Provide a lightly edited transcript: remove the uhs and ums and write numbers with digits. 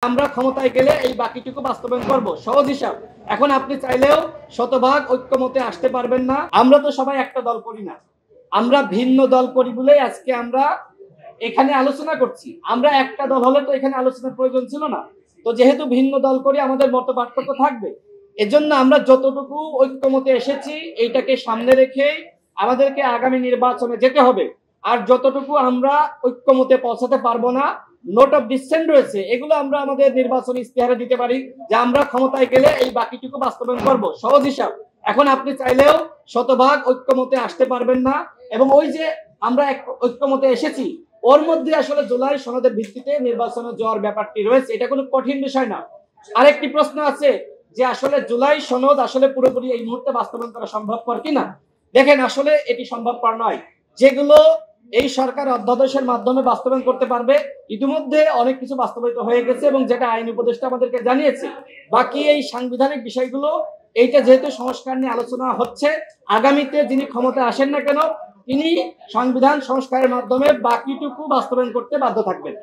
আমরা ক্ষমতায় গেলে এই বাকিটুকু বাস্তবায়ন করব। সহজ হিসাব। এখন আপনি চাইলেও শতভাগ ঐক্যমতে আসতে পারবেন না। আমরা তো সবাই একটা দল করি না, আমরা ভিন্ন দল করি বলেই আজকে আমরা এখানে আলোচনা করছি। আমরা একটা দল হলে তো এখানে আলোচনার প্রয়োজন ছিল না। তো যেহেতু ভিন্ন দল করি, আমাদের মত পার্থক্য থাকবে। এজন্য আমরা যতটুকু ঐক্যমতে এসেছি এইটাকে সামনে রেখে আমাদেরকে আগামী নির্বাচনে যেতে হবে। আর যতটুকু আমরা ঐক্যমতে পৌঁছাতে পারবো না, নোট অফ ডিসেন্ট রয়েছে, এগুলো আমরা আমাদের নির্বাচনী ইস্তেহারে দিতে পারি যে আমরা ক্ষমতায় গেলে এই বাকিটুকু বাস্তবায়ন করব। সহজ হিসাব। এখন আপনি চাইলেও শতভাগ ঐক্যমতে আসতে পারবেন না। এবং ওই যে আমরা ঐক্যমতে এসেছি, ওর মধ্যে আসলে জুলাই সনদের ভিত্তিতে নির্বাচনে যাওয়ার ব্যাপারটি রয়েছে, এটা কোনো কঠিন বিষয় না। আরেকটি প্রশ্ন আছে যে আসলে জুলাই সনদ আসলে পুরোপুরি এই মুহূর্তে বাস্তবায়ন করা সম্ভবপর কিনা। দেখেন, আসলে এটি সম্ভবপর নয়। যেগুলো এই সরকার অধ্যাদেশের মাধ্যমে বাস্তবায়ন করতে পারবে, ইতিমধ্যে অনেক কিছু বাস্তবায়িত হয়ে গেছে এবং যেটা আইন উপদেষ্টা আমাদেরকে জানিয়েছে। বাকি এই সাংবিধানিক বিষয়গুলো, এইটা যেহেতু সংস্কার নিয়ে আলোচনা হচ্ছে, আগামীতে যিনি ক্ষমতায় আসেন না কেন তিনি সংবিধান সংস্কারের মাধ্যমে বাকিটুকু বাস্তবায়ন করতে বাধ্য থাকবেন।